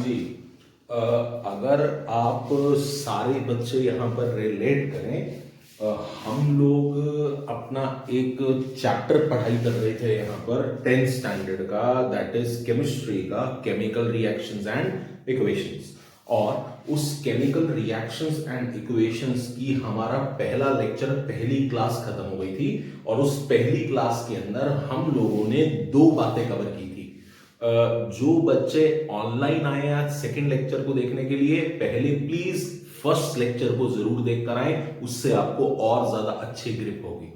जी। अगर आप सारे बच्चे यहाँ पर रिलेट करें, हम लोग अपना एक चैप्टर पढ़ाई कर रहे थे यहाँ पर 10th स्टैंडर्ड का, दैट इज केमिस्ट्री का, केमिकल रिएक्शंस एंड इक्वेशंस। और उस केमिकल रिएक्शंस एंड इक्वेशंस की हमारा पहला लेक्चर, पहली क्लास खत्म हो गई थी। और उस पहली क्लास के अंदर हम लोगों ने दो बातें कवर की थी। जो बच्चे ऑनलाइन आए आज सेकंड लेक्चर को देखने के लिए, पहले प्लीज फर्स्ट लेक्चर को जरूर देख कर आए, उससे आपको और ज्यादा अच्छी ग्रिप होगी।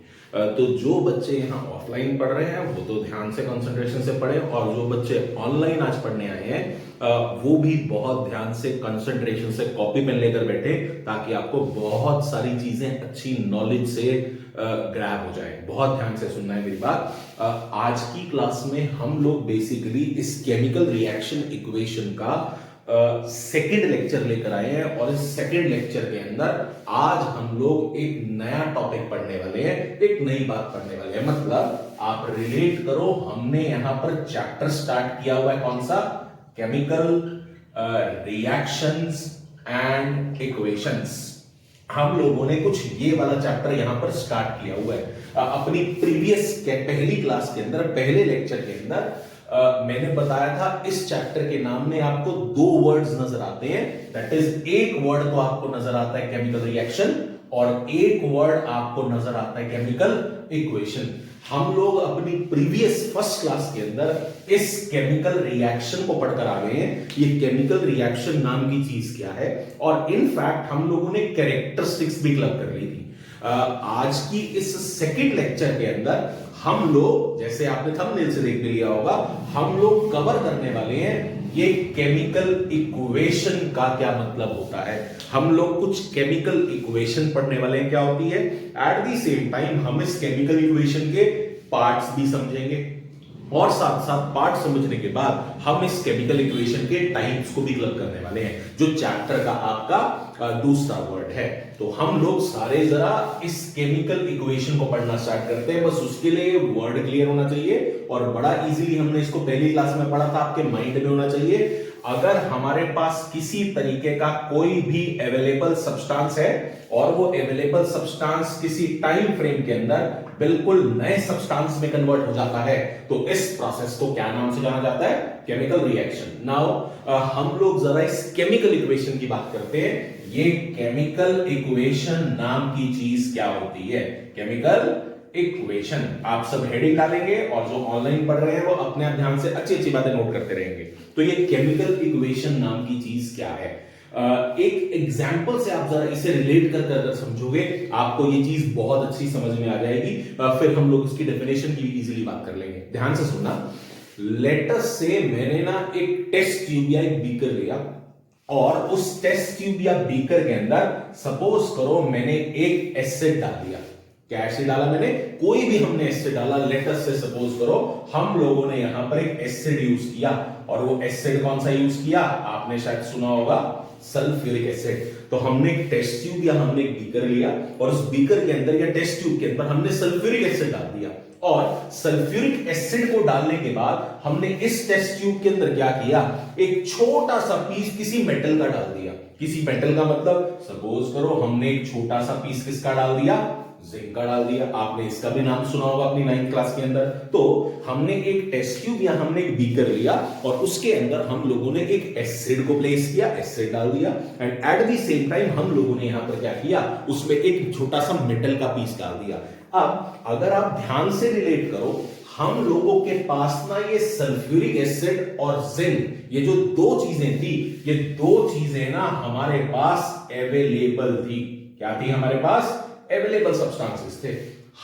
तो जो बच्चे यहाँ ऑफलाइन पढ़ रहे हैं वो तो ध्यान से कंसंट्रेशन से पढ़े, और जो बच्चे ऑनलाइन आज पढ़ने आए हैं वो भी बहुत ध्यान से कंसंट्रेशन से कॉपी पेन लेकर बैठे, ताकि आपको बहुत सारी चीजें अच्छी नॉलेज से ग्रैब हो जाए। बहुत ध्यान से सुनना है मेरी बात। आज की क्लास में हम लोग बेसिकली इस केमिकल रिएक्शन इक्वेशन का सेकंड लेक्चर लेकर आए हैं, और इस सेकंड लेक्चर के अंदर आज हम लोग एक नया टॉपिक पढ़ने वाले हैं, एक नई बात पढ़ने वाले हैं। मतलब आप रिलेट करो, हमने यहां पर चैप्टर स्टार्ट किया हुआ है कौन सा? Chemical reactions and equations. हम लोगों ने कुछ ये वाला चैप्टर यहां पर स्टार्ट किया हुआ है। अपनी प्रीवियस पहली क्लास के अंदर, पहले लेक्चर के अंदर मैंने बताया था इस चैप्टर के नाम में आपको दो वर्ड्स नजर आते हैं। दैट इज, एक वर्ड तो आपको नजर आता है केमिकल रिएक्शन, और एक वर्ड आपको नजर आता है केमिकल इक्वेशन। हम लोग अपनी प्रीवियस फर्स्ट क्लास के अंदर इस केमिकल रिएक्शन को पढ़कर आ गए हैं। ये केमिकल रिएक्शन नाम की चीज क्या है, और इनफैक्ट हम लोगों ने कैरेक्टरिस्टिक्स भी क्लब कर ली थी। आज की इस सेकंड लेक्चर के अंदर हम लोग, जैसे आपने थंबनेल से देख भी लिया होगा, हम लोग कवर करने वाले हैं ये केमिकल इक्वेशन का क्या मतलब होता है। हम लोग कुछ केमिकल इक्वेशन पढ़ने वाले हैं, क्या होती है। एट द सेम टाइम हम इस केमिकल इक्वेशन के पार्ट्स भी समझेंगे, और साथ साथ पार्ट समझने के बाद हम इस केमिकल इक्वेशन के टाइप्स को भी क्लब करने वाले हैं, जो चैप्टर का आपका दूसरा वर्ड है। तो हम लोग सारे जरा इस केमिकल इक्वेशन को पढ़ना स्टार्ट करते हैं। बस उसके लिए वर्ड क्लियर होना चाहिए, और बड़ा इजीली हमने इसको पहली क्लास में पढ़ा था, आपके माइंड में होना चाहिए। अगर हमारे पास किसी तरीके का कोई भी अवेलेबल सब्सटेंस है, और वो अवेलेबल सब्सटेंस किसी टाइम फ्रेम के अंदर बिल्कुल नए सब्सटेंस में कन्वर्ट हो जाता है, तो इस प्रोसेस को क्या नाम से जाना जाता है? Chemical reaction. नाउ हम लोग जरा इस केमिकल इक्वेशन की बात करते हैं। ये केमिकल इक्वेशन नाम की चीज क्या होती है? Chemical equation. आप सब हेडिंग डालेंगे, और जो ऑनलाइन पढ़ रहे हैं वो अपने आप ध्यान से अच्छी अच्छी बातें नोट करते रहेंगे। तो ये केमिकल इक्वेशन नाम की चीज क्या है? एक एग्जाम्पल से आप जरा इसे रिलेट कर कर समझोगे, आपको ये चीज बहुत अच्छी समझ में आ जाएगी। फिर हम लोग इसकी डेफिनेशन की भी इजीली बात कर लेंगे। ध्यान से सुनना। लेट अस से मैंने ना एक टेस्ट ट्यूब या एक बीकर लिया, और उस टेस्ट ट्यूब या बीकर के अंदर सपोज करो मैंने एक एसिड डाल दिया। क्या एसिड डाला मैंने? कोई भी हमने एसिड डाला। लेट अस से सपोज करो हम लोगों ने यहां पर एक एसिड यूज किया, और वो एसिड कौन सा यूज किया? आपने शायद सुना होगा, सल्फ्यूरिक एसिड। तो हमने एक टेस्ट ट्यूब या हमने एक बीकर लिया, और उस बीकर के अंदर या टेस्ट ट्यूब के अंदर हमने सल्फ्यूरिक एसिड डाल दिया। और सल्फ्यूरिक एसिड को डालने के बाद हमने इस टेस्ट ट्यूब के अंदर क्या किया? एक छोटा सा पीस किसी मेटल का डाल दिया। किसी मेटल का मतलब, सपोज करो हमने एक छोटा सा पीस किसका डाल दिया? जिंक का डाल दिया। आपने इसका भी नाम सुना होगा अपनी 9th क्लास के अंदर। तो हमने एक टेस्ट ट्यूब या हमने एक बीकर लिया, और उसके अंदर हम लोगों ने एक एसिड को प्लेस किया, एसिड डाल दिया, and at the same time हम लोगों ने यहां पर क्या किया? उसमें एक छोटा सा मेटल का पीस डाल दिया। अब अगर आप ध्यान से रिलेट करो, हम लोगों के पास ना ये सल्फ्यूरिक एसिड और जिंक, ये जो दो चीजें थी, ये दो चीजें ना हमारे पास अवेलेबल थी। क्या थी हमारे पास? अवेलेबल सब्सटेंसेस थे।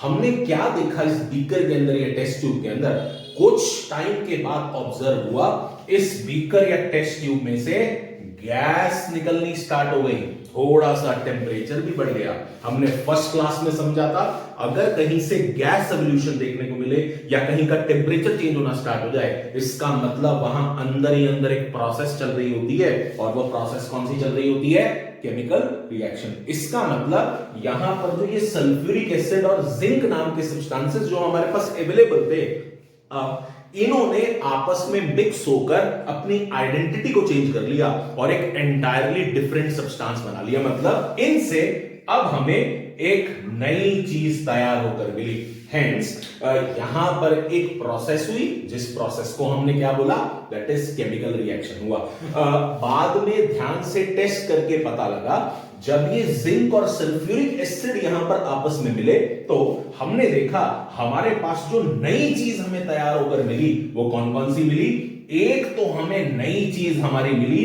हमने क्या देखा इस बीकर के अंदर या टेस्ट ट्यूब के अंदर? कुछ टाइम के बाद ऑब्जर्व हुआ, इस बीकर या टेस्ट ट्यूब में से गैस निकलनी स्टार्ट हो गई। थोड़ा सा टेम्परेचर भी बढ़ गया। हमने फर्स्ट क्लास में समझा था, अगर कहीं से गैस सॉल्यूशन देखने को मिले, या कहीं का टेम्परेचर चेंज होना स्टार्ट हो जाए, इसका मतलब वहां अंदर ही अंदर एक प्रोसेस चल रही होती है, और वो प्रोसेस कौन सी चल रही होती है? Chemical reaction. इसका मतलब यहां पर जो ये सल्फ्यूरिक एसिड और जिंक नाम के सब्सटेंसेस जो हमारे पास अवेलेबल थे, इन्होंने आपस में मिक्स होकर अपनी आइडेंटिटी को चेंज कर लिया और एक एंटायरली डिफरेंट सब्सटेंस बना लिया। मतलब इनसे अब हमें एक नई चीज तैयार होकर मिली। हेंस यहां पर एक प्रोसेस हुई, जिस प्रोसेस को हमने क्या बोला, दैट इज केमिकल रिएक्शन हुआ। बाद में ध्यान से टेस्ट करके पता लगा, जब ये जिंक और सल्फ्यूरिक एसिड यहां पर आपस में मिले तो हमने देखा हमारे पास जो नई चीज हमें तैयार होकर मिली वो कौन कौन सी मिली। एक तो हमें नई चीज हमारी मिली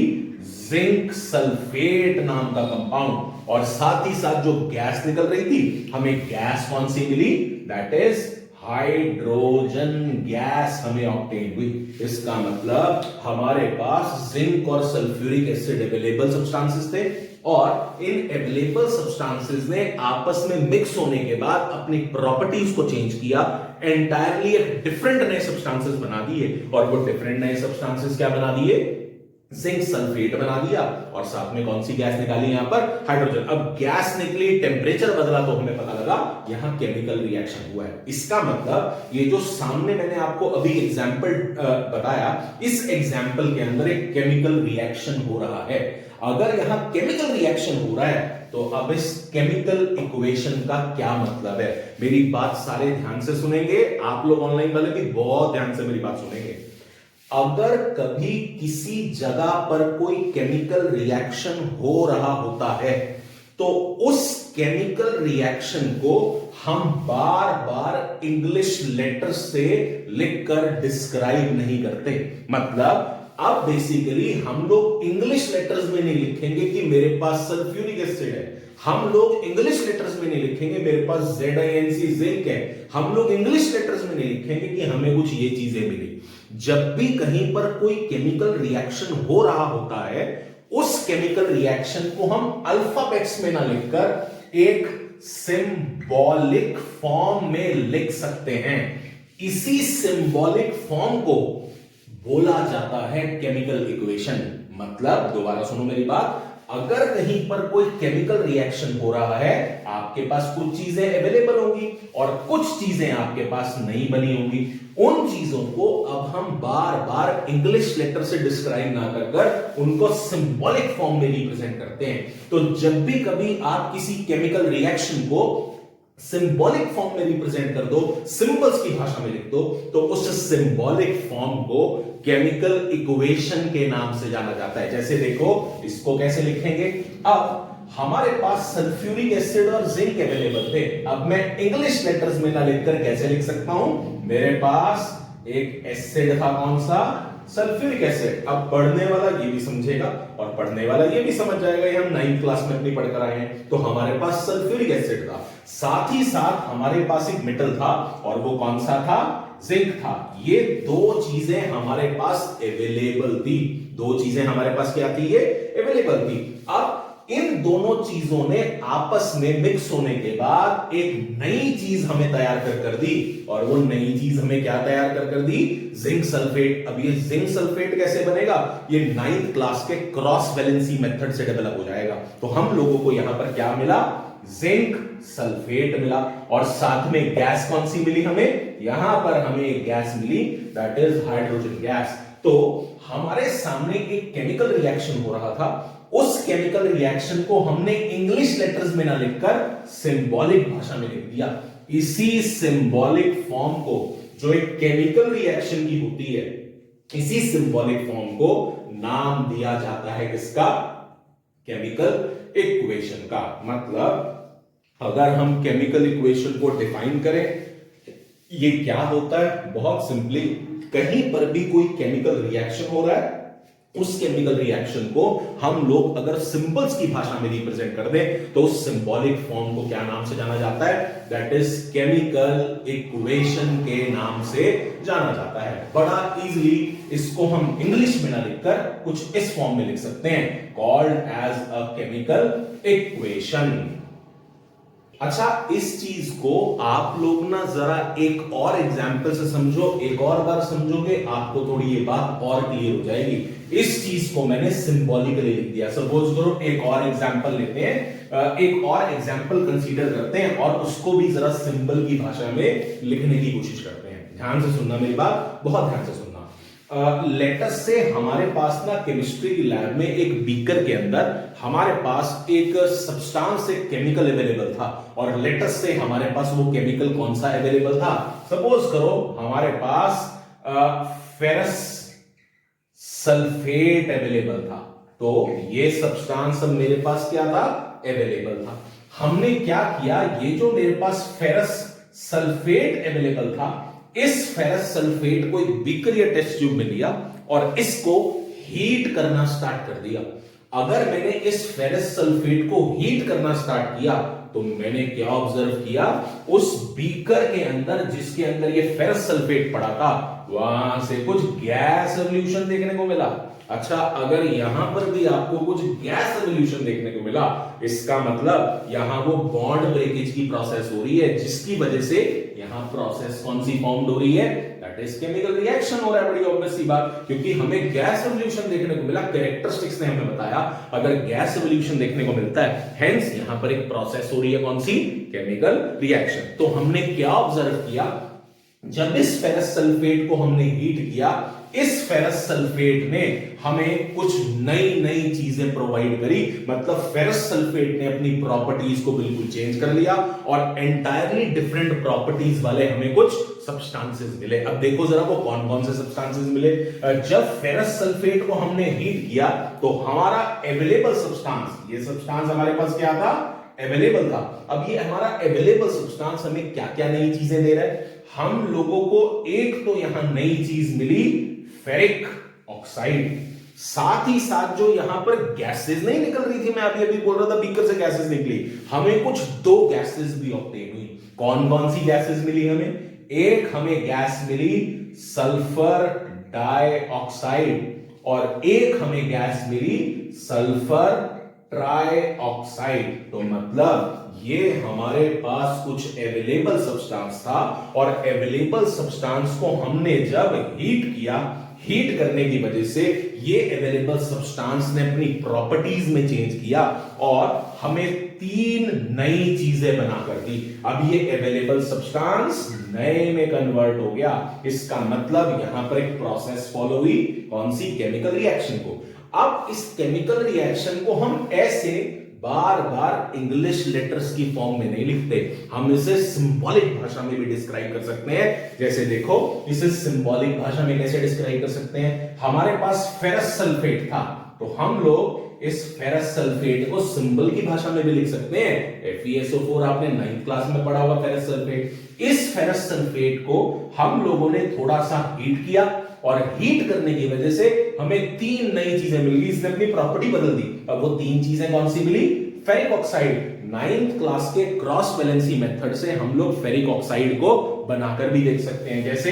जिंक सल्फेट नाम का कंपाउंड, और साथ ही साथ जो गैस निकल रही थी हमें गैस कौन सी मिली, दैट इज हाइड्रोजन गैस हमें ऑब्टेन हुई। इसका मतलब हमारे पास जिंक और सल्फ्यूरिक एसिड अवेलेबल सब्सटेंसेस थे और इन अवेलेबल सब्सटेंसेस ने आपस में मिक्स होने के बाद अपनी प्रॉपर्टीज को चेंज किया, एंटायरली एक डिफरेंट नए सब्सटेंसेस बना दिए। और वो डिफरेंट नए सब्सटेंसेस क्या बना दिए, जिंक सल्फेट बना दिया, और साथ में कौन सी गैस निकाली यहां पर, हाइड्रोजन। अब गैस निकली, टेम्परेचर बदला तो हमें पता लगा यहां केमिकल रिएक्शन हुआ है। इसका मतलब ये जो सामने मैंने आपको अभी एग्जांपल बताया, इस एग्जांपल के अंदर एक केमिकल रिएक्शन हो रहा है। अगर यहां केमिकल रिएक्शन हो रहा है तो अब इस केमिकल इक्वेशन का क्या मतलब है, मेरी बात सारे ध्यान से सुनेंगे, आप लोग ऑनलाइन वाले भी बहुत ध्यान से मेरी बात सुनेंगे। अगर कभी किसी जगह पर कोई केमिकल रिएक्शन हो रहा होता है तो उस केमिकल रिएक्शन को हम बार बार इंग्लिश लेटर से लिखकर डिस्क्राइब नहीं करते। मतलब अब बेसिकली हम लोग इंग्लिश लेटर्स में नहीं लिखेंगे कि मेरे पास सल्फ्यूरिक एसिड है, हम लोग इंग्लिश लेटर्स में नहीं लिखेंगे मेरे पास ZINC जिंक है, हम लोग इंग्लिश लेटर्स में नहीं लिखेंगे कि हमें कुछ ये चीजें मिली। जब भी कहीं पर कोई केमिकल रिएक्शन हो रहा होता है, उस केमिकल रिएक्शन को हम अल्फाबेट्स में ना लिखकर एक सिंबॉलिक फॉर्म में लिख सकते हैं। इसी सिंबॉलिक फॉर्म को बोला जाता है केमिकल इक्वेशन। मतलब दोबारा सुनो मेरी बात, अगर कहीं पर कोई केमिकल रिएक्शन हो रहा है, आपके पास कुछ चीजें अवेलेबल होंगी और कुछ चीजें आपके पास नहीं बनी होंगी। उन चीजों को अब हम बार बार इंग्लिश लेटर से डिस्क्राइब ना कर उनको सिंबॉलिक फॉर्म में रिप्रेजेंट करते हैं। तो जब भी कभी आप किसी केमिकल रिएक्शन को सिंबॉलिक फॉर्म में रिप्रेजेंट कर दो, सिंबल्स की भाषा में लिख दो, तो उस सिंबॉलिक फॉर्म को केमिकल इक्वेशन के नाम से जाना जाता है। जैसे देखो, इसको कैसे लिखेंगे, अब हमारे पास सल्फ्यूरिक एसिड और जिंक अवेलेबल थे, अब मैं इंग्लिश लेटर्स में ना लिखकर कैसे लिख सकता हूं, मेरे पास एक एसिड था, कौन सा, सल्फ्यूरिक एसिड। अब पढ़ने वाला ये भी समझेगा और पढ़ने वाला ये भी समझ जाएगा, ये हम 9th क्लास में अपनी पढ़कर आए हैं। तो हमारे पास सल्फ्यूरिक एसिड था, साथ ही साथ हमारे पास एक मेटल था और वो कौन सा था, जिंक था। ये दो चीजें हमारे पास अवेलेबल थी, दो चीजें हमारे पास क्या थी, ये अवेलेबल थी। अब इन दोनों चीजों ने आपस में मिक्स होने के बाद एक नई चीज हमें तैयार कर दी, और वो नई चीज हमें क्या तैयार कर दी, जिंक सल्फेट। अब ये जिंक सल्फेट कैसे बनेगा, ये 9th क्लास के क्रॉस वैलेंसी मेथड से डेवलप हो जाएगा। तो हम लोगों को यहां पर क्या मिला, जिंक सल्फेट मिला, और साथ में गैस कौन सी मिली हमें, यहां पर हमें एक गैस मिली, दैट इज हाइड्रोजन गैस। तो हमारे सामने एक केमिकल रिएक्शन हो रहा था, उस केमिकल रिएक्शन को हमने इंग्लिश लेटर्स में ना लिखकर सिंबॉलिक भाषा में लिख दिया। इसी सिंबॉलिक फॉर्म को, जो एक केमिकल रिएक्शन की होती है, इसी सिंबॉलिक फॉर्म को नाम दिया जाता है किसका, केमिकल इक्वेशन का। मतलब अगर हम केमिकल इक्वेशन को डिफाइन करें, ये क्या होता है, बहुत सिंपली, कहीं पर भी कोई केमिकल रिएक्शन हो रहा है, उस केमिकल रिएक्शन को हम लोग अगर सिंबल्स की भाषा में रिप्रेजेंट कर दें तो उस सिंबॉलिक फॉर्म को क्या नाम से जाना जाता है, दैट इज केमिकल इक्वेशन के नाम से जाना जाता है। बड़ा इजीली इसको हम इंग्लिश में ना लिखकर कुछ इस फॉर्म में लिख सकते हैं, called as a chemical equation. अच्छा, इस चीज को आप लोग ना जरा एक और एग्जाम्पल से समझो, एक और बार समझोगे आपको थोड़ी ये बात और क्लियर हो जाएगी। इस चीज को मैंने सिंबॉलिकली लिख दिया। सपोज करो एक और एग्जाम्पल लेते हैं, एक और एग्जाम्पल कंसीडर करते हैं और उसको भी जरा सिंबल की भाषा में लिखने की कोशिश करते हैं। ध्यान से सुनना मेरी बात, बहुत ध्यान से सुनना। लेटस से हमारे पास ना केमिस्ट्री की लैब में एक बीकर के अंदर हमारे पास एक सब्सटेंस, एक केमिकल अवेलेबल था, और लेटस से हमारे पास वो केमिकल कौन सा अवेलेबल था। सपोज करो हमारे पास फेरस सल्फेट अवेलेबल था। तो ये सब्सटेंस मेरे पास क्या था, अवेलेबल था। हमने क्या किया, ये जो मेरे पास फेरस सल्फेट अवेलेबल था, इस फेरस सल्फेट को एक बीकर या टेस्ट ट्यूब में लिया और इसको हीट करना स्टार्ट कर दिया। अगर मैंने इस फेरस सल्फेट को हीट करना स्टार्ट किया तो मैंने क्या ऑब्जर्व किया, उस बीकर के अंदर जिसके अंदर ये फेरस सल्फेट पड़ा था वहां से कुछ गैस सॉल्यूशन देखने को मिला। अच्छा, अगर यहां पर भी आपको कुछ गैस सॉल्यूशन देखने को मिला, इसका मतलब यहां वो बॉन्ड ब्रेकेज की प्रोसेस हो रही है, जिसकी वजह से यहां प्रोसेस कौन सी फॉर्म्ड हो रही है, दैट इज केमिकल रिएक्शन हो रहा है। बड़ी ऑब्वियस सी बात, क्योंकि हमें गैस सॉल्यूशन देखने को मिला, कैरेक्टरिस्टिक्स ने हमें बताया अगर गैस सॉल्यूशन देखने को मिलता है, हेंस यहां पर एक प्रोसेस हो रही है, कौन सी, केमिकल रिएक्शन। तो हमने क्या ऑब्जर्व किया, जब इस फेरस सल्फेट को हमने हीट किया, इस फेरस सल्फेट ने हमें कुछ नई नई चीजें प्रोवाइड करी। मतलब फेरस सल्फेट ने अपनी प्रॉपर्टीज को बिल्कुल चेंज कर लिया और एंटायरली डिफरेंट प्रॉपर्टीज वाले हमें कुछ सब्सटेंसेस मिले। अब देखो जरा वो कौन कौन से सब्सटेंसेस मिले। जब फेरस सल्फेट को हमने हीट किया तो हमारा अवेलेबल सब्सटेंस, ये सब्सटेंस हमारे पास क्या था, अवेलेबल था। अब ये हमारा अवेलेबल सब्सटेंस हमें क्या क्या नई चीजें दे रहा है, हम लोगों को एक तो यहां नई चीज मिली, फेरिक ऑक्साइड। साथ ही साथ जो यहां पर गैसेस नहीं निकल रही थी, मैं अभी अभी बोल रहा था बीकर से गैसेस निकली, हमें कुछ दो गैसेस भी ऑब्टेन हुई। कौन कौन सी गैसेस मिली हमें, एक हमें गैस मिली सल्फर डाइऑक्साइड और एक हमें गैस मिली सल्फर ट्राइऑक्साइड। तो मतलब ये हमारे पास कुछ अवेलेबल सब्सटेंस था और अवेलेबल सब्सटेंस को हमने जब हीट किया, हीट करने की वजह से ये अवेलेबल सब्सटेंस ने अपनी प्रॉपर्टीज में चेंज किया और हमें तीन नई चीजें बनाकर दी। अब ये अवेलेबल सब्सटेंस नए में कन्वर्ट हो गया। इसका मतलब यहां पर एक प्रोसेस फॉलो हुई, कौन सी, केमिकल रिएक्शन को। अब इस केमिकल रिएक्शन को हम ऐसे बार बार इंग्लिश लेटर्स की फॉर्म में नहीं लिखते, हम इसे सिंबॉलिक भाषा में भी डिस्क्राइब कर सकते हैं। जैसे देखो, इसे सिंबॉलिक भाषा में कैसे डिस्क्राइब कर सकते हैं, हमारे पास फेरस सल्फेट था तो हम लोग इस फेरस सल्फेट को सिंबल की भाषा में भी लिख सकते हैं। FeSO4 आपने 9th क्लास में पढ़ा होगा, फेरस सल्फेट। इस फेरस सल्फेट को हम लोगों ने थोड़ा सा हीट किया और हीट करने की वजह से हमें तीन नई चीजें मिल गई, इसने अपनी प्रॉपर्टी बदल दी। अब वो तीन चीजें कौन सी मिली, फेरिक ऑक्साइड। 9th क्लास के क्रॉस वैलेंसी मेथड से हम लोग फेरिक ऑक्साइड को बनाकर भी देख सकते हैं। जैसे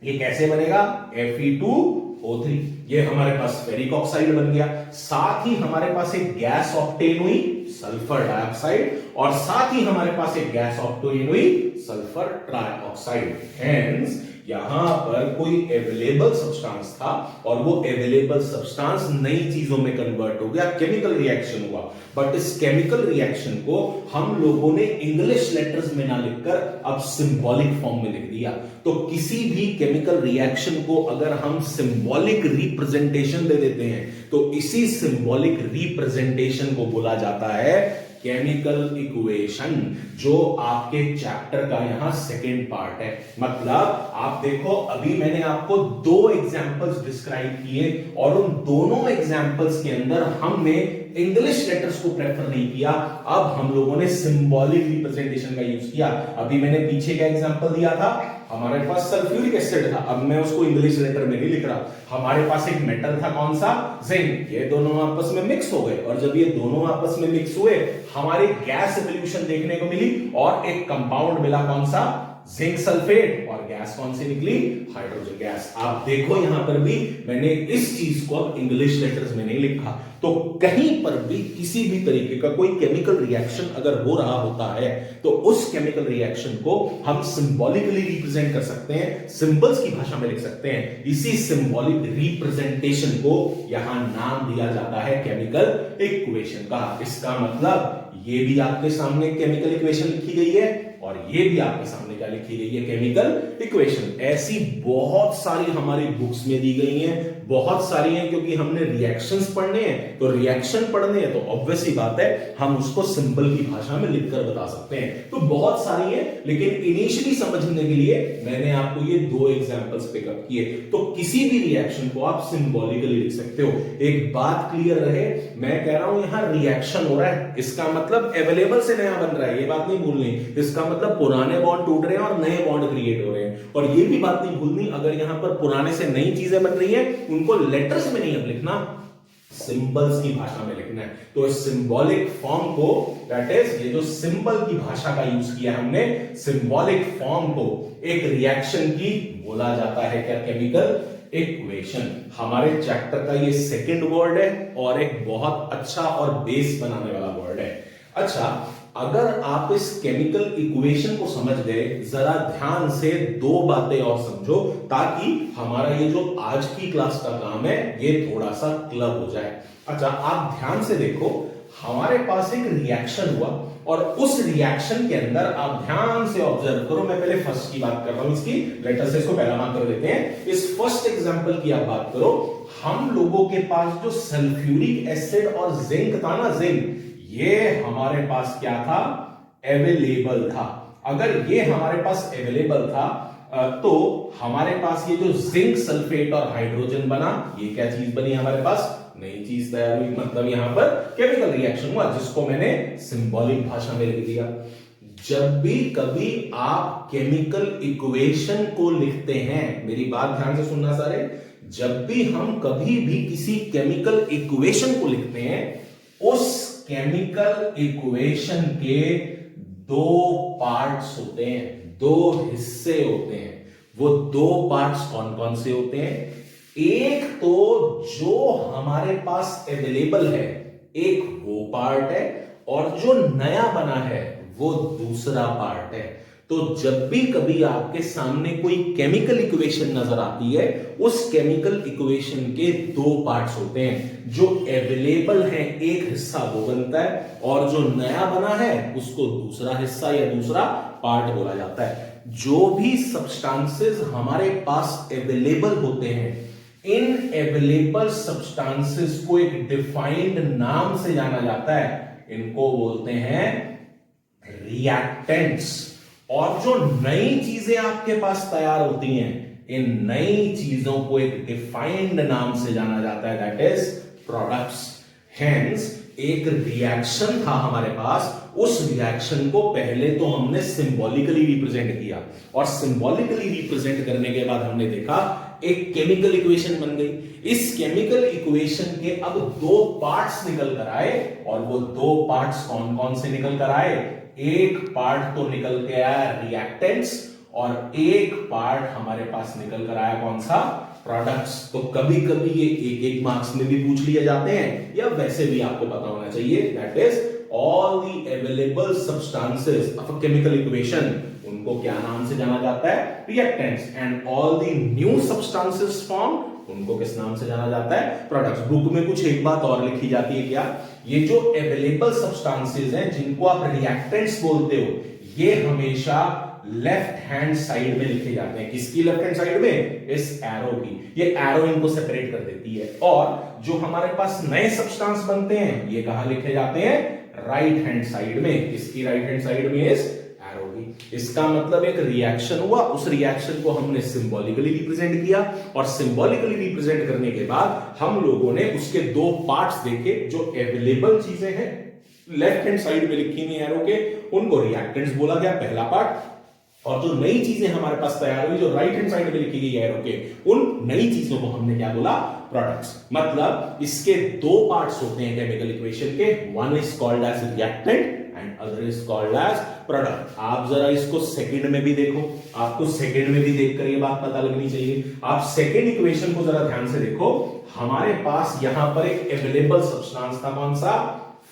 ये कैसे बनेगा, Fe2O3, ये हमारे पास फेरिक ऑक्साइड बन गया। साथ ही हमारे पास एक गैस ऑब्टेन हुई, सल्फर डाइऑक्साइड, और साथ ही हमारे पास एक गैस ऑब्टेन हुई, सल्फर ट्राइऑक्साइड। हेंस यहां पर कोई अवेलेबल सब्सटेंस था और वो अवेलेबल सब्सटेंस नई चीजों में कन्वर्ट हो गया, केमिकल रिएक्शन हुआ। बट इस केमिकल रिएक्शन को हम लोगों ने इंग्लिश लेटर्स में ना लिखकर अब सिंबॉलिक फॉर्म में लिख दिया। तो किसी भी केमिकल रिएक्शन को अगर हम सिंबॉलिक रिप्रेजेंटेशन दे देते हैं तो इसी सिंबॉलिक रिप्रेजेंटेशन को बोला जाता है केमिकल इक्वेशन, जो आपके चैप्टर का यहां सेकंड पार्ट है। मतलब आप देखो, अभी मैंने आपको दो एग्जांपल्स डिस्क्राइब किए और उन दोनों एग्जांपल्स के अंदर हमने इंग्लिश लेटर्स को प्रेफर नहीं किया, अब हम लोगों ने सिंबॉलिक रिप्रेजेंटेशन का यूज किया। अभी मैंने पीछे का एग्जांपल दिया था, हमारे पास सल्फ्यूरिक एसिड था, अब मैं उसको इंग्लिश लेटर में नहीं लिख रहा। हमारे पास एक मेटल था, कौन सा, जिंक। ये दोनों आपस में मिक्स हो गए और जब ये दोनों आपस में मिक्स हुए हमारे गैस एवोल्यूशन देखने को मिली और एक कंपाउंड मिला, कौन सा, जिंक सल्फेट और गैस कौन सी निकली, हाइड्रोजन गैस। आप देखो यहां पर भी मैंने इस चीज को इंग्लिश लेटर्स में नहीं लिखा, तो कहीं पर भी किसी भी तरीके का कोई केमिकल रिएक्शन अगर हो रहा होता है तो उस केमिकल रिएक्शन को हम सिंबॉलिकली रिप्रेजेंट कर सकते हैं, सिंबल्स की भाषा में लिख सकते हैं। इसी सिंबॉलिक रिप्रेजेंटेशन को यहां नाम दिया जाता है केमिकल इक्वेशन का। इसका मतलब ये भी आपके सामने केमिकल इक्वेशन लिखी गई है और ये भी आपके सामने क्या लिखी गई है, केमिकल इक्वेशन। ऐसी बहुत सारी हमारी बुक्स में दी गई हैं, बहुत सारी हैं, क्योंकि हमने रिएक्शंस पढ़ने हैं, तो रिएक्शन पढ़ने हैं तो ऑब्वियस ही बात है हम उसको सिंबल की भाषा में लिखकर बता सकते हैं। तो बहुत सारी हैं, लेकिन इनिशियली समझने के लिए मैंने आपको ये दो एग्जांपल्स पिकअप किए। तो किसी भी रिएक्शन को आप सिंबॉलिकली लिख सकते हो। एक बात क्लियर रहे, मैं कह रहा हूं यहां रिएक्शन हो रहा है, इसका मतलब अवेलेबल से नया बन रहा है, ये बात नहीं भूलनी। इसका मतलब पुराने बॉन्ड टूट रहे हैं और नए बॉन्ड क्रिएट हो रहे हैं। और ये भी बात नहीं भूलनी, अगर यहां पर पुराने से नई चीजें बन रही है उनको लेटर्स में नहीं अब लिखना, सिंबल्स की भाषा में लिखना है। तो इस सिंबॉलिक फॉर्म को, दैट इज ये जो सिंबल की भाषा का यूज किया हमने, सिंबॉलिक फॉर्म को एक रिएक्शन की बोला जाता है क्या, केमिकल इक्वेशन। हमारे चैप्टर का ये सेकंड वर्ड है और एक बहुत अच्छा और बेस बनाने वाला वर्ड है। अच्छा, अगर आप इस केमिकल इक्वेशन को समझ गए, जरा ध्यान से दो बातें और समझो ताकि हमारा ये जो आज की क्लास का काम है ये थोड़ा सा क्लब हो जाए। अच्छा, आप ध्यान से देखो, हमारे पास एक रिएक्शन हुआ और उस रिएक्शन के अंदर आप ध्यान से ऑब्जर्व करो। मैं पहले फर्स्ट की बात कर रहा हूं, इसकी लेटर से इसको पहला मार्क कर देते हैं। इस फर्स्ट एग्जांपल की आप बात करो, हम लोगों के पास जो सल्फ्यूरिक एसिड और जिंक था ना, जिंक, ये हमारे पास क्या था, अवेलेबल था। अगर ये हमारे पास अवेलेबल था तो हमारे पास ये जो जिंक सल्फेट और हाइड्रोजन बना, ये क्या चीज बनी हमारे पास, नई चीज तैयार हुई। मतलब यहां पर केमिकल रिएक्शन हुआ जिसको मैंने सिंबॉलिक भाषा में लिख दिया। जब भी कभी आप केमिकल इक्वेशन को लिखते हैं, मेरी बात ध्यान से सुनना सारे, जब भी हम कभी भी किसी केमिकल इक्वेशन को लिखते हैं, उस केमिकल इक्वेशन के दो पार्ट्स होते हैं, दो हिस्से होते हैं। वो दो पार्ट्स कौन कौन से होते हैं, एक तो जो हमारे पास अवेलेबल है, एक वो पार्ट है, और जो नया बना है वो दूसरा पार्ट है। तो जब भी कभी आपके सामने कोई केमिकल इक्वेशन नजर आती है, उस केमिकल इक्वेशन के दो पार्ट्स होते हैं। जो अवेलेबल है एक हिस्सा वो बनता है, और जो नया बना है उसको दूसरा हिस्सा या दूसरा पार्ट बोला जाता है। जो भी सब्सटेंसेस हमारे पास अवेलेबल होते हैं, इन अवेलेबल सब्सटेंसेस को एक डिफाइंड नाम से जाना जाता है, इनको बोलते हैं रिएक्टेंट्स। और जो नई चीजें आपके पास तैयार होती हैं, इन नई चीजों को एक डिफाइंड नाम से जाना जाता है, दैट इज प्रोडक्ट्स। हेंस एक रिएक्शन था हमारे पास, उस रिएक्शन को पहले तो हमने सिंबॉलिकली रिप्रेजेंट किया, और सिंबॉलिकली रिप्रेजेंट करने के बाद हमने देखा एक केमिकल इक्वेशन बन गई। इस केमिकल इक्वेशन के अब दो पार्ट्स निकल कर आए, और वो दो पार्ट्स कौन कौन से निकल कर आए, एक पार्ट तो निकल के आया रिएक्टेंट्स, और एक पार्ट हमारे पास निकल कर आया कौन सा, प्रोडक्ट्स। तो कभी कभी ये एक एक मार्क्स में भी पूछ लिए जाते हैं, या वैसे भी आपको पता होना चाहिए, that is all the available substances of a chemical equation, उनको क्या नाम से जाना जाता है, reactants. And all the new substances form, उनको किस नाम से जाना जाता है, प्रोडक्ट्स। बुक में कुछ एक बात और लिखी जाती है क्या, ये जो अवेलेबल सब्सटेंसेस हैं जिनको आप रिएक्टेंट्स बोलते हो, ये हमेशा लेफ्ट हैंड साइड में लिखे जाते हैं। किसकी लेफ्ट हैंड साइड में, इस एरो की। ये एरो इनको सेपरेट कर देती है। और जो हमारे पास नए सब्सटेंस बनते हैं, ये कहां लिखे जाते हैं, राइट हैंड साइड में। किसकी राइट हैंड साइड में, इस एरो की। इसका मतलब एक रिएक्शन हुआ, उस रिएक्शन को हमने सिंबॉलिकली रिप्रेजेंट किया, और सिंबॉलिकली रिप्रेजेंट करने के बाद हम लोगों ने उसके दो पार्ट्स देखे। जो अवेलेबल चीजें हैं लेफ्ट हैंड साइड में लिखी हुई एरो के, उनको रिएक्टेंट्स बोला गया, पहला पार्ट। और जो नई चीजें हमारे पास तैयार हुई, जो राइट हैंड साइड में लिखी गई एरो के, उन नई चीजों को हमने क्या बोला, प्रोडक्ट्स। मतलब इसके दो पार्ट्स होते हैं केमिकल इक्वेशन के, one is called as reactant and other is called as product. आप जरा इसको सेकंड में भी देखो, आपको सेकंड में भी देखकर ये बात पता लगनी चाहिए। आप सेकंड इक्वेशन को जरा ध्यान से देखो, हमारे पास यहां पर एक अवेलेबल सब्सटेंस था, कौन सा?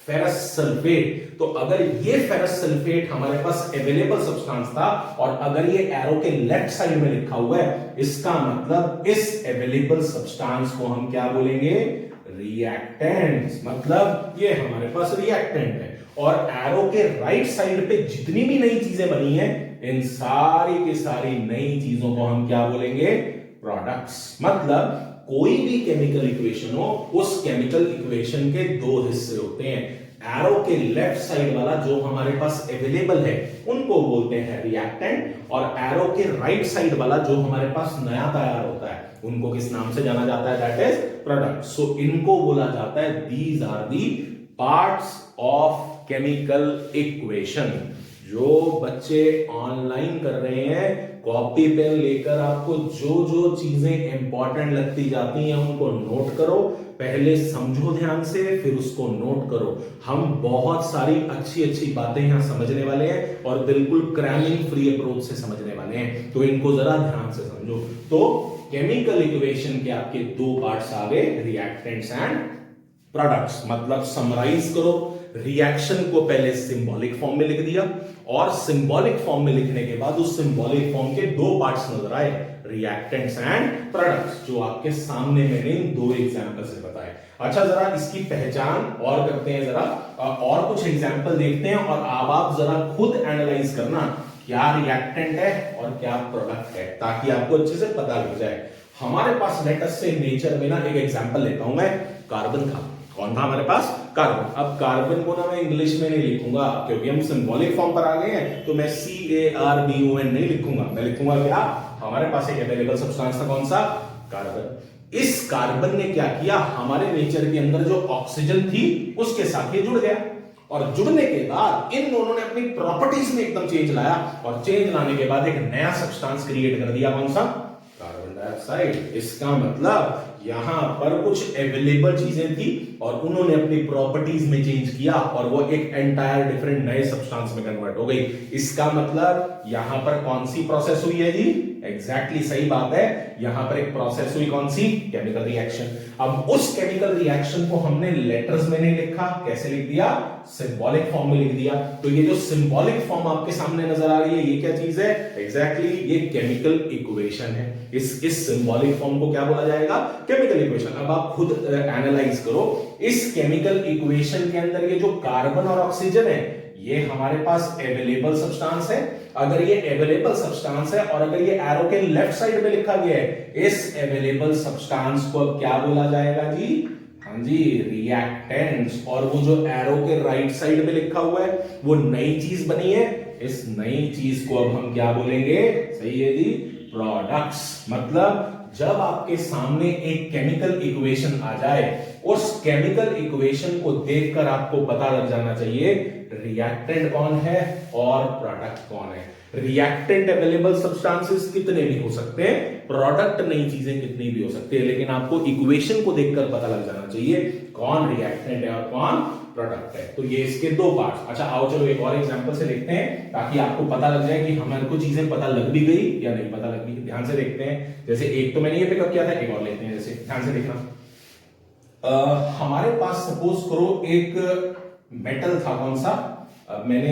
Ferrous sulphate. तो अगर ये फेरस सल्फेट हमारे पास अवेलेबल सब्सटेंस था और अगर ये एरो के लेफ्ट साइड में लिखा हुआ है, इसका मतलब इस अवेलेबल सब्सटेंस को हम क्या बोलेंगे? रिएक्टेंट। मतलब ये हमारे पास रिएक्टेंट है। और एरो के राइट साइड पे जितनी भी नई चीजें बनी है, इन सारी की सारी नई चीजों को हम क्या बोलेंगे? प्रोडक्ट्स। मतलब कोई भी केमिकल इक्वेशन हो, उस केमिकल इक्वेशन के दो हिस्से होते हैं। एरो के लेफ्ट साइड वाला जो हमारे पास अवेलेबल है उनको बोलते हैं रिएक्टेंट, और एरो के राइट साइड वाला जो हमारे पास नया तैयार होता है उनको किस नाम से जाना जाता है? That is product. सो इनको बोला जाता है, these are the parts of chemical equation. जो बच्चे ऑनलाइन कर रहे हैं, कॉपी पेन लेकर आपको जो जो चीजें इंपॉर्टेंट लगती जाती हैं उनको नोट करो, पहले समझो ध्यान से, फिर उसको नोट करो। हम बहुत सारी अच्छी अच्छी बातें यहां समझने वाले हैं और बिल्कुल क्रैमिंग फ्री अप्रोच से समझने वाले हैं, तो इनको जरा ध्यान से समझो। तो केमिकल इक्वेशन के आपके दो पार्ट्स आ गए, रिएक्टेंट्स एंड प्रोडक्ट्स। मतलब समराइज करो, रिएक्शन को पहले सिंबॉलिक फॉर्म में लिख दिया, और सिंबॉलिक फॉर्म में लिखने के बाद उस सिंबॉलिक फॉर्म के दो पार्ट्स नजर आए, रिएक्टेंट्स एंड प्रोडक्ट्स, जो आपके सामने मैंने इन दो एग्जांपल से बताए। अच्छा, जरा इसकी पहचान और करते हैं, जरा और कुछ एग्जांपल देखते हैं, और अब आप जरा खुद एनालाइज करना क्या रिएक्टेंट है और क्या प्रोडक्ट है, ताकि आपको अच्छे से पता लग जाए। हमारे पास लेट अस से नेचर में ना एक एग्जांपल लेता हूं मैं, कार्बन था। कौन था हमारे पास? कार्बन। अब कार्बन को ना मैं इंग्लिश में नहीं लिखूंगा क्योंकि हम सिंबॉलिक फॉर्म पर आ गए हैं, तो मैं CARBON नहीं लिखूंगा, मैं लिखूंगा क्या? हमारे पास एक अवेलेबल सब्सटेंस था, कौन सा? कार्बन। इस कार्बन ने क्या किया? हमारे नेचर के अंदर जो ऑक्सीजन थी उसके साथ ये जुड़ गया, और जुड़ने के बाद इन दोनों ने अपनी प्रॉपर्टीज में एकदम चेंज लाया, और चेंज लाने के बाद एक नया सब्सटेंस क्रिएट कर दिया, कौन सा? Carbon dioxide. इसका मतलब यहां पर कुछ अवेलेबल चीजें थी और उन्होंने अपनी प्रॉपर्टीज में चेंज किया और वो एक एंटायर डिफरेंट नए सब्सटेंस में कन्वर्ट हो गई। इसका मतलब यहां पर कौन सी प्रोसेस हुई है जी? एग्जैक्टली सही बात है, यहां पर एक प्रोसेस हुई, कौन सी? Chemical reaction. अब उस केमिकल रिएक्शन को हमने लेटर्स में नहीं लिखा, कैसे लिख दिया? सिंबॉलिक फॉर्म में लिख दिया। तो ये जो सिंबॉलिक फॉर्म आपके सामने नजर आ रही है, ये क्या चीज है? एग्जैक्टली ये केमिकल इक्वेशन है। इस सिंबॉलिक फॉर्म को क्या बोला जाएगा? Chemical equation. अब आप खुद एनालाइज करो, इस केमिकल इक्वेशन के अंदर ये जो कार्बन और ऑक्सीजन है, ये हमारे पास अवेलेबल सब्सटेंस है। अगर ये अवेलेबल सब्सटेंस है और अगर ये एरो के लेफ्ट साइड में लिखा गया है, इस अवेलेबल सब्सटेंस को अब क्या बोला जाएगा जी? हाँ जी, रिएक्टेंट्स। और वो जो एरो के राइट साइड में लिखा हुआ है, वो नई चीज बनी है, इस नई चीज को अब हम क्या बोलेंगे? सही है जी, प्रोडक्ट्स। मतलब जब आपके सामने एक केमिकल इक्वेशन आ जाए, उस केमिकल इक्वेशन को देखकर आपको पता लग जाना चाहिए रिएक्टेंट कौन है और प्रोडक्ट कौन है। रिएक्टेंट अवेलेबल सब्सटेंसेस कितने भी हो सकते हैं, प्रोडक्ट नई चीजें कितनी भी हो सकती है, लेकिन आपको इक्वेशन को देखकर पता लग जाना चाहिए कौन रिएक्टेंट है और कौन प्रोडक्ट है। तो ये इसके दो पार्ट्स। अच्छा आओ चलो एक और एग्जांपल से देखते हैं, ताकि आपको पता लग जाए कि हमारे को चीजें पता लग भी गई या नहीं पता लग गई। ध्यान से देखते हैं, जैसे एक तो मैंने ये पिकअप किया था, एक और लेते हैं। जैसे ध्यान से देखना, हमारे पास सपोज करो एक मेटल था, कौन सा? मैंने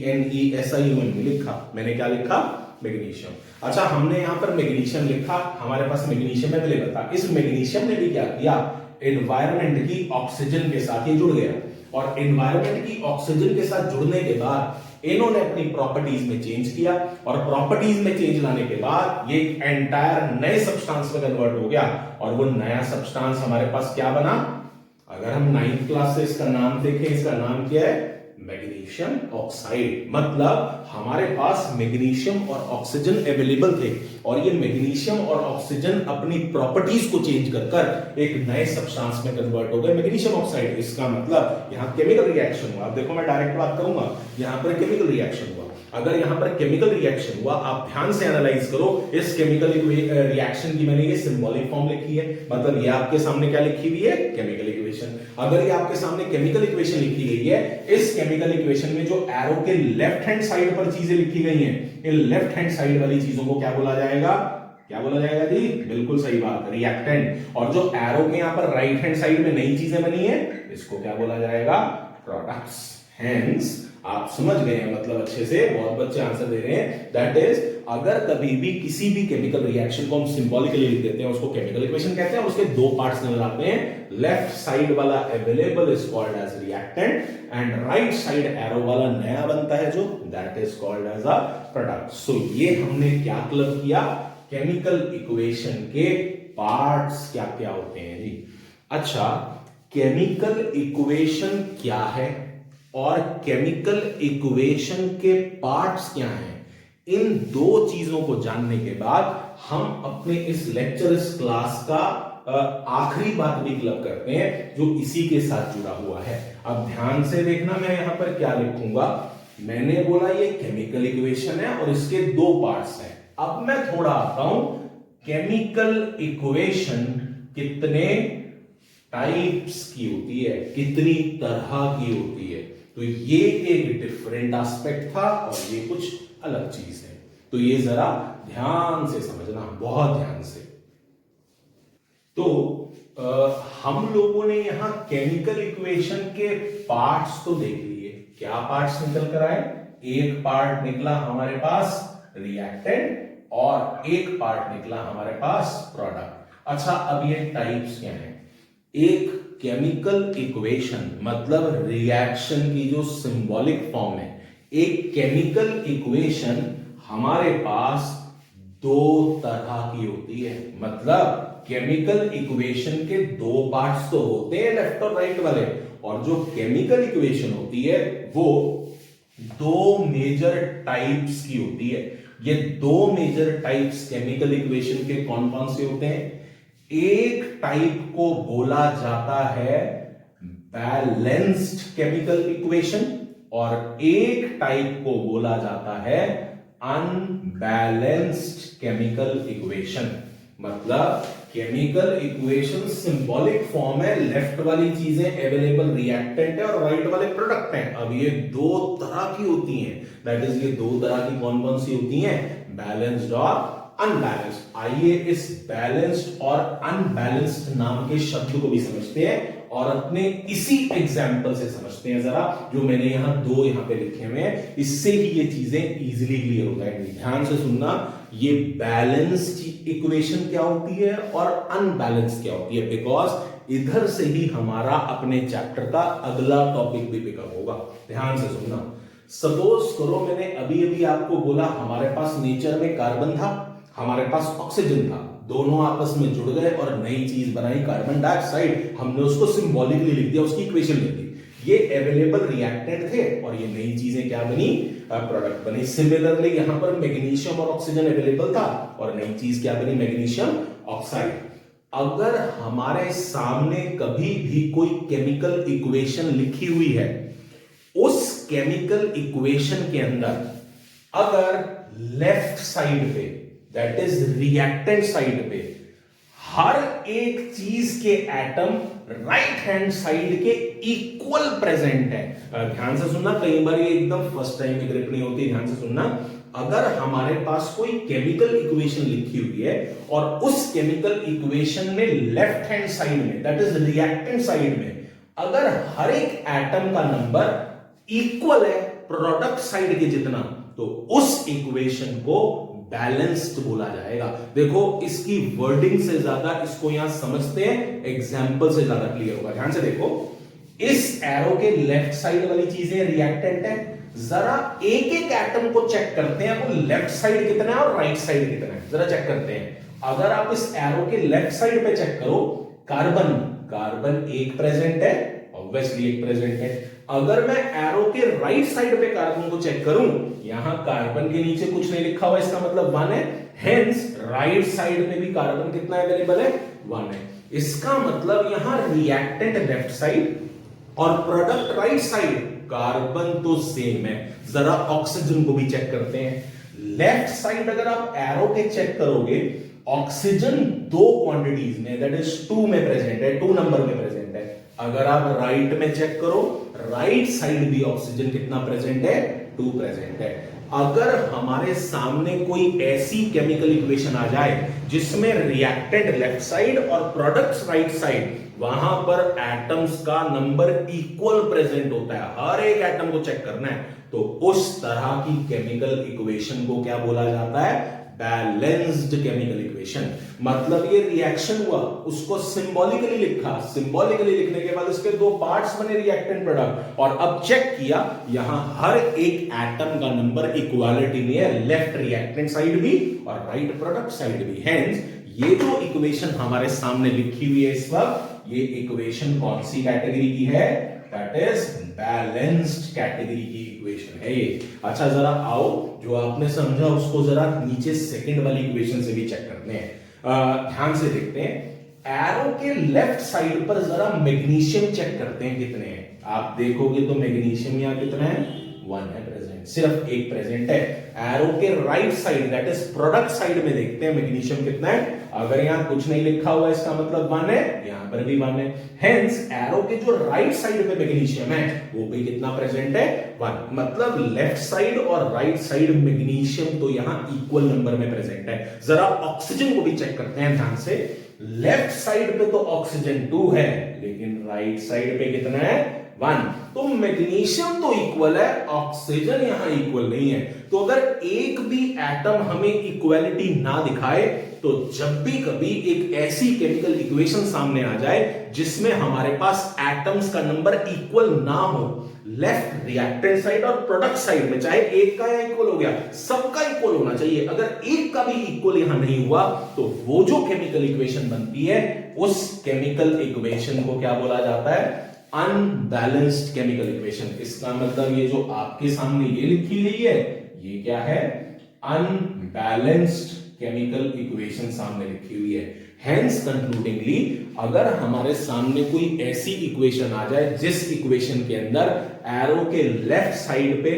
MAGNESIUM लिखा, मैंने क्या लिखा? मैग्नीशियम। अच्छा, हमने यहां पर मैग्नीशियम लिखा, हमारे पास मैग्नीशियम अवेलेबल था। इस मैग्नीशियम ने भी क्या किया? एनवायरनमेंट की ऑक्सीजन के साथ ये जुड़ गया, और एनवायरनमेंट की ऑक्सीजन के साथ जुड़ने के बाद इन्होंने अपनी प्रॉपर्टीज में चेंज किया, और प्रॉपर्टीज में चेंज लाने के बाद ये एंटायर नए सब्सटेंस में कन्वर्ट हो गया, और वो नया सब्सटेंस हमारे पास क्या बना? अगर हम 9th क्लास से इसका नाम देखें, इसका नाम क्या है? Magnesium oxide. मतलब हमारे पास मैग्नीशियम और ऑक्सीजन अवेलेबल थे, और ये मैग्नीशियम और ऑक्सीजन अपनी प्रॉपर्टीज को चेंज कर एक नए सब्सटेंस में कन्वर्ट हो गए, मैग्नीशियम ऑक्साइड। इसका मतलब यहां केमिकल रिएक्शन हुआ। अब देखो मैं डायरेक्ट बात करूंगा, यहां पर केमिकल रिएक्शन हुआ। अगर यहां पर केमिकल रिएक्शन हुआ, आप ध्यान से एनालाइज करो, इस केमिकल रिएक्शन की मैंने ये सिंबॉलिक फॉर्म लिखी है, मतलब ये आपके सामने क्या लिखी हुई है, केमिकल इक्वेशन। अगर ये आपके सामने केमिकल इक्वेशन लिखी गई है, इस केमिकल इक्वेशन में जो एरो के लेफ्ट हैंड साइड पर चीजें लिखी गई हैं, इन लेफ्ट हैंड साइड वाली चीजों को क्या बोला जाएगा, क्या बोला जाएगा जी, बिल्कुल सही बात, रिएक्टेंट। और जो एरो के यहां पर राइट हैंड साइड में नई चीजें बनी है, इसको क्या बोला जाएगा, प्रोडक्ट्स। हेंस आप समझ गए हैं, मतलब अच्छे से, बहुत बच्चे आंसर दे रहे हैं। दैट इज, अगर कभी भी किसी भी केमिकल रिएक्शन को हम सिंबॉलिकली लिख देते हैं, उसको केमिकल इक्वेशन कहते हैं। उसके दो पार्ट्स नजर आते हैं, लेफ्ट साइड वाला available is called as reactant, and right side arrow वाला नया बनता है जो, that is called as a product. So ये हमने क्या क्लब किया, केमिकल इक्वेशन के पार्ट्स क्या क्या होते हैं जी। अच्छा, केमिकल इक्वेशन क्या है और केमिकल इक्वेशन के पार्ट्स क्या हैं, इन दो चीजों को जानने के बाद हम अपने इस लेक्चर, इस क्लास का आखिरी बात भी क्लब करते हैं जो इसी के साथ जुड़ा हुआ है। अब ध्यान से देखना, मैं यहां पर क्या लिखूंगा। मैंने बोला ये केमिकल इक्वेशन है और इसके दो पार्ट्स हैं। अब मैं थोड़ा आता हूं, केमिकल इक्वेशन कितने टाइप्स की होती है, कितनी तरह की होती है, तो ये एक डिफरेंट एस्पेक्ट था और ये कुछ अलग चीज है। तो ये जरा ध्यान से समझना, बहुत ध्यान से। तो हम लोगों ने यहां केमिकल इक्वेशन के पार्ट्स तो देख लिए। क्या पार्ट्स निकल कर आए, एक पार्ट निकला हमारे पास रिएक्टेंट और एक पार्ट निकला हमारे पास प्रोडक्ट। अच्छा, अब ये टाइप्स क्या हैं। एक केमिकल इक्वेशन मतलब रिएक्शन की जो सिंबॉलिक फॉर्म है, एक केमिकल इक्वेशन हमारे पास दो तरह की होती है। मतलब केमिकल इक्वेशन के दो पार्ट्स तो होते हैं, लेफ्ट और राइट वाले, और जो केमिकल इक्वेशन होती है वो दो मेजर टाइप्स की होती है। ये दो मेजर टाइप्स केमिकल इक्वेशन के कौन कौन से होते हैं। एक टाइप को बोला जाता है बैलेंस्ड केमिकल इक्वेशन और एक टाइप को बोला जाता है अनबैलेंस्ड केमिकल इक्वेशन। मतलब केमिकल इक्वेशन सिंबॉलिक फॉर्म है, लेफ्ट वाली चीजें अवेलेबल रिएक्टेंट है और राइट वाले प्रोडक्ट हैं। अब ये दो तरह की होती हैं, दैट इज ये दो तरह की कौन कौन सी होती हैं, बैलेंस्ड और अनबैलेंस्ड। आइए इस बैलेंस्ड और अनबैलेंस्ड नाम के शब्द को भी समझते हैं और अपने इसी एग्जाम्पल से समझते हैं जरा, जो मैंने यहां दो यहां पे लिखे हुए हैं, इससे ही ये चीजें इजीली क्लियर हो जाएंगी। ध्यान से सुनना, ये बैलेंस्ड इक्वेशन क्या होती है और अनबैलेंस्ड क्या होती है, बिकॉज इधर से ही हमारा अपने चैप्टर का अगला टॉपिक भी पिकअप होगा। ध्यान से सुनना, सपोज करो मैंने अभी अभी आपको बोला हमारे पास नेचर में कार्बन था, हमारे पास ऑक्सीजन था, दोनों आपस में जुड़ गए और नई चीज बनाई कार्बन डाइऑक्साइड। हमने उसको सिंबॉलिकली लिख दिया, उसकी इक्वेशन लिख दी। ये अवेलेबल रिएक्टेंट थे और ये नई चीजें क्या बनी, प्रोडक्ट बनी। सिमिलरली यहां पर मैग्नीशियम और ऑक्सीजन अवेलेबल था और नई चीज क्या बनी, मैग्नीशियम ऑक्साइड। अगर हमारे सामने कभी भी कोई केमिकल इक्वेशन लिखी हुई है, उस केमिकल इक्वेशन के अंदर अगर लेफ्ट साइड पे, दैट इज रिएक्टेंट साइड पे, हर एक चीज के एटम राइट हैंड साइड के इक्वल प्रेजेंट है। ध्यान से सुनना, कई बार ये एकदम फर्स्ट टाइम की ग्रिप नहीं होती, ध्यान से सुनना। अगर हमारे पास कोई केमिकल इक्वेशन लिखी हुई है और उस केमिकल इक्वेशन में लेफ्ट हैंड साइड में, दैट इज रिएक्टेंट साइड में, अगर हर एक एटम का नंबर इक्वल है प्रोडक्ट साइड के जितना, तो उस इक्वेशन को बैलेंस्ड बोला जाएगा। देखो, इसकी वर्डिंग से ज्यादा इसको यहां समझते हैं, एग्जाम्पल से ज्यादा क्लियर होगा। ध्यान से देखो, इस एरो के लेफ्ट साइड वाली चीजें रिएक्टेंट है, जरा एक एक एटम को चेक करते हैं, वो लेफ्ट साइड कितना है और राइट साइड कितना है, जरा चेक करते हैं। अगर आप इस एरो के लेफ्ट साइड पे चेक करो, कार्बन, कार्बन एक प्रेजेंट है, ऑब्वियसली एक प्रेजेंट है। अगर मैं एरो के राइट साइड पे कार्बन को चेक करूं, यहां कार्बन के नीचे कुछ नहीं लिखा हुआ, इसका मतलब 1 है। हेंस राइट साइड में भी कार्बन कितना अवेलेबल है, 1 है। इसका मतलब यहां रिएक्टेंट लेफ्ट साइड और प्रोडक्ट राइट साइड, कार्बन तो सेम है। जरा ऑक्सीजन को भी चेक करते हैं। लेफ्ट साइड अगर आप एरो के चेक करोगे, ऑक्सीजन दो क्वांटिटीज में, दैट इज 2 में प्रेजेंट है, 2 नंबर में प्रेजेंट है। अगर आप राइट में चेक करो, राइट साइड भी ऑक्सीजन कितना प्रेजेंट है, 2 प्रेजेंट है। अगर हमारे सामने कोई ऐसी केमिकल इक्वेशन आ जाए जिसमें रिएक्टेंट लेफ्ट साइड और प्रोडक्ट्स राइट साइड, वहां पर एटम्स का नंबर इक्वल प्रेजेंट होता है, हर एक एटम को चेक करना है, तो उस तरह की केमिकल इक्वेशन को क्या बोला जाता है, बैलेंस्ड केमिकल इक्वेशन। मतलब ये रिएक्शन हुआ, उसको सिंबॉलिकली लिखा, सिंबॉलिकली लिखने के बाद उसके 2 पार्ट्स बने, रिएक्टेंट प्रोडक्ट, और अब चेक किया, यहां हर एक एटम का नंबर इक्वालिटी में है, लेफ्ट रिएक्टेंट साइड भी और राइट प्रोडक्ट साइड भी। हेंस ये जो इक्वेशन हमारे सामने लिखी हुई है इस वक्त, ये इक्वेशन कौन सी कैटेगरी की है, दैट इज बैलेंस्ड कैटेगरी की इक्वेशन है ये। अच्छा जरा आओ, जो आपने समझा उसको जरा नीचे सेकंड वाली इक्वेशन से भी चेक करते हैं। ध्यान से देखते हैं, एरो के लेफ्ट साइड पर जरा मैग्नीशियम चेक करते हैं कितने हैं। आप देखोगे तो मैग्नीशियम यहां कितना है, 1 है प्रेजेंट, सिर्फ एक प्रेजेंट है। एरो के right side that is product side में देखते हैं मैग्नीशियम कितना है। अगर यहां कुछ नहीं लिखा हुआ इसका मतलब 1 है, यहां पर भी 1 है। हेंस एरो के जो राइट साइड पे मैग्नीशियम है वो भी कितना प्रेजेंट है, 1। मतलब लेफ्ट साइड और राइट साइड मैग्नीशियम तो यहां इक्वल नंबर में प्रेजेंट है। जरा ऑक्सीजन को भी चेक करते हैं ध्यान से। लेफ्ट साइड पे तो ऑक्सीजन 2 है, लेकिन राइट साइड पे कितना है, 1। तो मैग्नीशियम तो इक्वल है, ऑक्सीजन यहां इक्वल नहीं है। तो अगर एक भी एटम हमें इक्वालिटी ना दिखाए, तो जब भी कभी एक ऐसी केमिकल इक्वेशन सामने आ जाए जिसमें हमारे पास एटम्स का नंबर इक्वल ना हो, लेफ्ट रिएक्टेंट साइड और प्रोडक्ट साइड में, चाहे एक का या इक्वल हो गया, सबका इक्वल होना चाहिए। अगर एक का भी इक्वल यहां नहीं हुआ, तो वो जो केमिकल इक्वेशन बनती है, उस केमिकल इक्वेशन को क्या बोला जाता है, अनबैलेंस्ड केमिकल इक्वेशन। इसका मतलब ये जो आपके सामने ये लिखी हुई है, ये क्या है, अनबैलेंस्ड केमिकल इक्वेशन सामने लिखी हुई है। हेंस कंक्लूडिंगली, अगर हमारे सामने कोई ऐसी इक्वेशन आ जाए जिस इक्वेशन के अंदर एरो के लेफ्ट साइड पे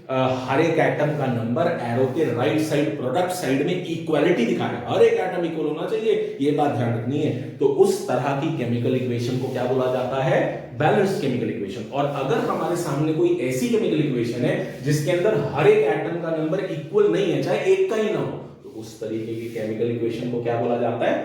हर एक एटम का नंबर, एरो के राइट साइड प्रोडक्ट साइड में इक्वालिटी दिखा है, हर एक एटम इक्वल होना चाहिए, ये बात ध्यान रखनी है, तो उस तरह की केमिकल इक्वेशन को क्या बोला जाता है, बैलेंस्ड केमिकल इक्वेशन। और अगर हमारे सामने कोई ऐसी केमिकल इक्वेशन है जिसके अंदर हर एक एटम का नंबर इक्वल नहीं है, चाहे एक का ही ना हो, तो उस तरीके की केमिकल इक्वेशन को क्या बोला जाता है,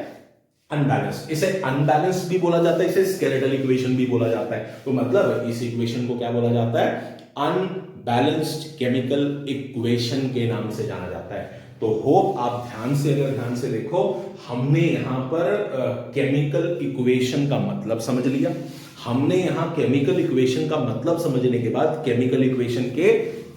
अनबैलेंस्ड। इसे अनबैलेंस्ड भी बोला जाता है, इसे स्केलेटल इक्वेशन भी बोला जाता है। तो मतलब इस इक्वेशन को क्या बोला जाता है, अनबैलेंस्ड केमिकल इक्वेशन के नाम से जाना जाता है। तो होप आप ध्यान से देखो, हमने यहां पर केमिकल इक्वेशन का मतलब समझ लिया। हमने यहां केमिकल इक्वेशन का मतलब समझने के बाद केमिकल इक्वेशन के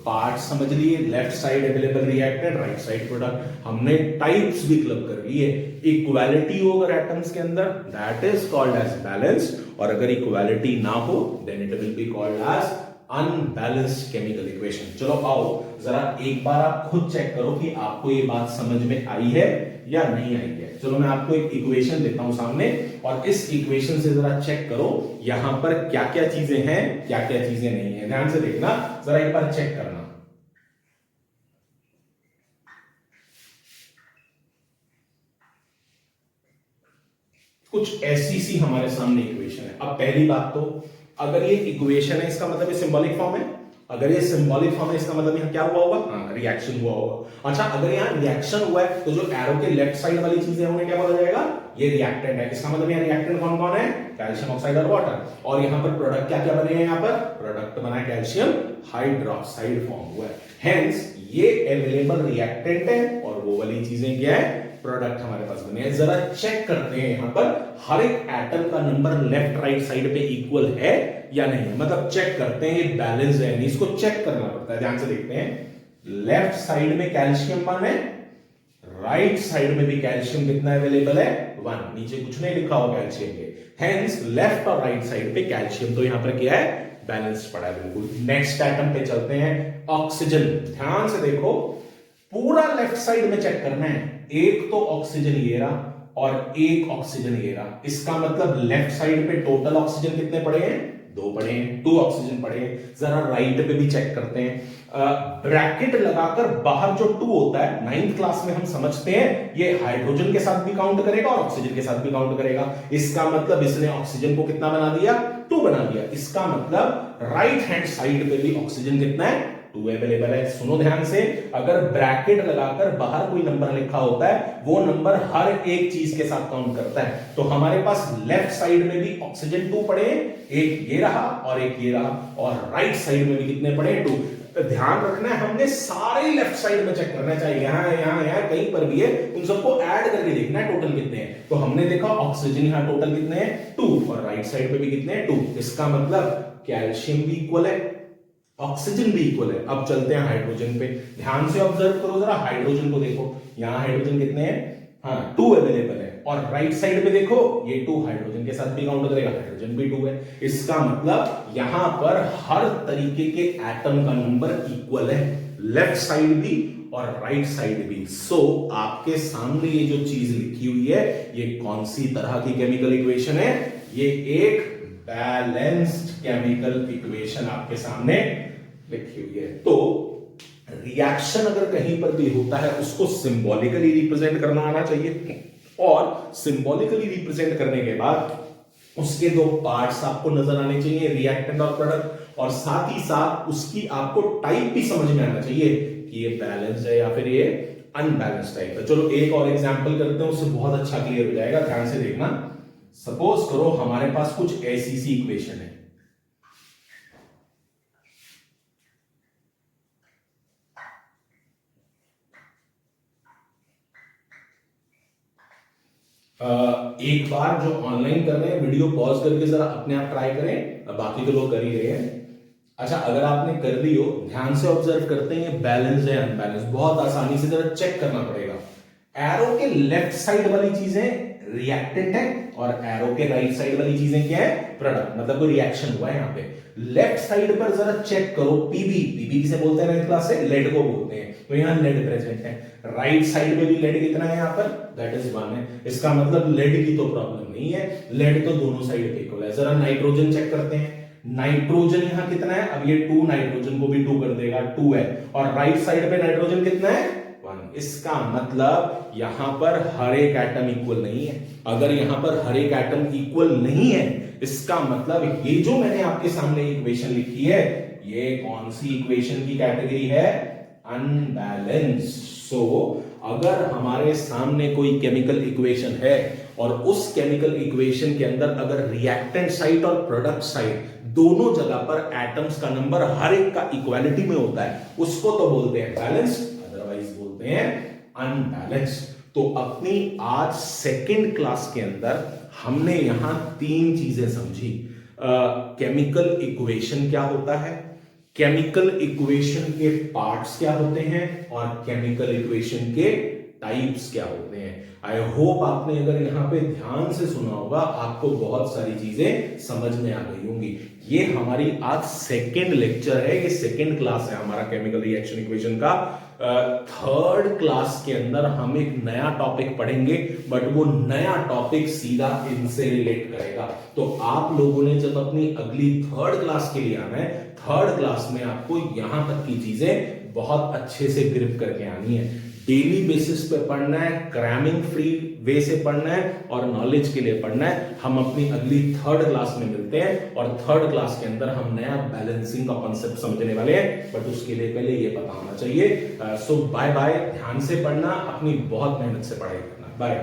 पार्ट समझ लिए, left side available reactant, right side product. हमने टाइप्स भी क्लब कर लिए। इक्वालिटी हो अगर एटम्स के अंदर, that is called as balanced, और अगर इक्वालिटी ना हो then it will be called as unbalanced chemical equation. चलो आओ जरा एक बार आप खुद चेक करो कि आपको ये बात समझ में आई है या नहीं आई है। चलो मैं आपको एक इक्वेशन देता हूं सामने, और इस इक्वेशन से जरा चेक करो यहां पर क्या क्या चीजें हैं, क्या क्या चीजें नहीं है। ध्यान से देखना, जरा एक बार चेक करना। कुछ ऐसी सी हमारे सामने इक्वेशन है। अब पहली बात तो, अगर ये इक्वेशन है इसका मतलब ये सिंबॉलिक फॉर्म है। अगर ये सिंबॉलिक फॉर्म है इसका मतलब यहां क्या हुआ होगा, हाँ रिएक्शन हुआ होगा। अच्छा अगर यहां रिएक्शन हुआ है तो जो एरो के लेफ्ट साइड वाली चीजें हैं उन्हें क्या बोला जाएगा, ये रिएक्टेंट है। इसका मतलब यहां रिएक्टेंट कौन कौन है, कैल्शियम ऑक्साइड और वाटर। और यहां पर प्रोडक्ट क्या क्या बने हैं, यहां पर प्रोडक्ट बना है कैल्शियम हाइड्रोक्साइड फॉर्म हुआ है। हेंस ये अवेलेबल रिएक्टेंट है और वो वाली चीजें क्या है, प्रोडक्ट हमारे पास बने हैं। जरा चेक करते हैं यहां पर हर एक एटम का नंबर लेफ्ट राइट साइड पे इक्वल है या नहीं है। मतलब चेक करते हैं ये बैलेंस है नहीं, इसको चेक करना पड़ता है। ध्यान से देखते हैं, लेफ्ट साइड में कैल्शियम 1 है, राइट साइड में भी कैल्शियम कितना अवेलेबल है, 1। नीचे कुछ नहीं लिखा हुआ कैल्शियम के। हेंस लेफ्ट और राइट साइड पे कैल्शियम तो यहां पर क्या है, बैलेंस पड़ा है बिल्कुल। नेक्स्ट एटम पे चलते हैं, ऑक्सीजन। ध्यान से देखो, पूरा लेफ्ट साइड में चेक करना है। एक तो ऑक्सीजन ये रहा और एक ऑक्सीजन ये रहा। इसका मतलब लेफ्ट साइड पे टोटल ऑक्सीजन कितने पड़े हैं, 2 पढ़े हैं, 2 ऑक्सीजन पढ़े हैं। जरा राइट पे भी चेक करते हैं। ब्रैकेट लगाकर बाहर जो 2 होता है 9th क्लास में हम समझते हैं ये हाइड्रोजन के साथ भी काउंट करेगा और ऑक्सीजन के साथ भी काउंट करेगा। इसका मतलब इसने ऑक्सीजन को कितना बना दिया, 2 बना दिया। इसका मतलब राइट हैंड साइड पे भी ऑक्सीजन कितना है, 2 अवेलेबल है। सुनो ध्यान से, अगर ब्रैकेट लगाकर बाहर कोई नंबर लिखा होता है वो नंबर हर एक चीज के साथ काउंट करता है। तो हमारे पास लेफ्ट साइड में भी ऑक्सीजन 2 पड़े, एक ये रहा और एक ये रहा, और राइट साइड में भी कितने पड़े, 2। तो ध्यान रखना है हमने सारे लेफ्ट साइड में चेक करना चाहिए, यहां कहीं पर भी है उन सबको ऐड करके देखना है टोटल कितने हैं। तो हमने देखा ऑक्सीजन यहां टोटल कितने हैं, 2, और राइट साइड पे भी कितने हैं, 2। इसका मतलब कैल्शियम भी इक्वल है, ऑक्सीजन भी इक्वल है। अब चलते हैं हाइड्रोजन पे, ध्यान से ऑब्जर्व करो जरा, हाइड्रोजन को देखो, यहां हाइड्रोजन कितने हैं, हाँ 2 अवेलेबल है, और राइट साइड पे देखो ये 2 हाइड्रोजन के साथ भी काउंट करेगा, हाइड्रोजन भी 2 है। इसका मतलब यहां पर हर तरीके के एटम का नंबर इक्वल है, लेफ्ट साइड भी और राइट साइड भी। सो आपके सामने ये जो चीज लिखी हुई है ये कौन सी तरह की केमिकल इक्वेशन है, ये एक बैलेंस्ड केमिकल इक्वेशन आपके सामने लिखी हुई है। तो रिएक्शन अगर कहीं पर भी होता है उसको सिंबॉलिकली रिप्रेजेंट करना आना चाहिए, और सिंबॉलिकली रिप्रेजेंट करने के बाद उसके 2 पार्ट्स आपको नजर आने चाहिए, रिएक्टेंट और प्रोडक्ट, और साथ ही साथ उसकी आपको टाइप भी समझ में आना चाहिए कि ये बैलेंस्ड है या फिर ये अनबैलेंस्ड टाइप है। चलो एक और एग्जांपल करते हैं, उससे बहुत अच्छा क्लियर हो जाएगा, ध्यान से देखना। सपोज करो हमारे पास कुछ ऐसी सी इक्वेशन है, एक बार जो ऑनलाइन कर रहे हैं वीडियो पॉज करके जरा अपने आप ट्राई करें, बाकी तो लोग कर ही रहे हैं। अच्छा, अगर आपने कर ली हो, ध्यान से ऑब्जर्व करते हैं ये बैलेंस है अनबैलेंस, बहुत आसानी से जरा चेक करना पड़ेगा। एरो के लेफ्ट साइड वाली चीजें रिएक्टेंट है और एरो के राइट साइड वाली चीजें क्या है, प्रोडक्ट, मतलब कोई रिएक्शन हुआ है यहाँ पे। लेफ्ट साइड पर जरा चेक करो, पीबी किसे बोलते हैं 9th क्लास से, लेड को बोलते हैं, तो यहाँ लेड प्रेजेंट है। राइट साइड में भी लेड कितना है यहाँ पर, दैट इज 1 है। इसका मतलब लेड की तो प्रॉब्लम नहीं है, लेड तो दोनों साइड पे इक्वल है। जरा नाइट्रोजन चेक करते हैं, नाइट्रोजन यहाँ कितना है, अब ये 2 नाइट्रोजन को भी 2 कर देगा, 2 है, और राइट साइड पे नाइट्रोजन कितना है, 1। इसका मतलब यहां पर हर एक एटम इक्वल नहीं है। अगर यहां पर हर एक एटम इक्वल नहीं है, इसका मतलब ये जो मैंने आपके सामने इक्वेशन लिखी है ये कौन सी इक्वेशन की कैटेगरी है, अनबैलेंस्ड। सो अगर हमारे सामने कोई केमिकल इक्वेशन है और उस केमिकल इक्वेशन के अंदर अगर रिएक्टेंट साइड और प्रोडक्ट साइड दोनों जगह पर एटम्स का नंबर हर एक का इक्वालिटी में होता है, उसको तो बोलते हैं बैलेंस्ड, अदरवाइज बोलते हैं अनबैलेंस्ड। तो अपनी आज सेकंड क्लास के अंदर हमने यहां 3 चीजें समझी। केमिकल इक्वेशन क्या होता है, केमिकल इक्वेशन के पार्ट्स क्या होते हैं, और केमिकल इक्वेशन के टाइप्स क्या होते हैं। आई होप आपने अगर यहाँ पे ध्यान से सुना होगा आपको बहुत सारी चीजें समझ में आ गई होंगी। ये हमारी आज सेकेंड लेक्चर है, ये सेकेंड क्लास है हमारा केमिकल रिएक्शन इक्वेशन का। थर्ड क्लास के अंदर हम एक नया टॉपिक पढ़ेंगे, बट वो नया टॉपिक सीधा इनसे रिलेट करेगा। तो आप लोगों ने जब अपनी अगली थर्ड क्लास के लिए आना है, थर्ड क्लास में आपको यहां तक की चीजें बहुत अच्छे से ग्रिप करके आनी है। डेली बेसिस पे पढ़ना है, क्रैमिंग फ्री वे से पढ़ना है और नॉलेज के लिए पढ़ना है। हम अपनी अगली थर्ड क्लास में मिलते हैं और थर्ड क्लास के अंदर हम नया बैलेंसिंग का कॉन्सेप्ट समझने वाले हैं, बट उसके लिए पहले ये पता होना चाहिए। सो बाय बाय, ध्यान से पढ़ना, अपनी बहुत मेहनत से पढ़ाई करना, बाय।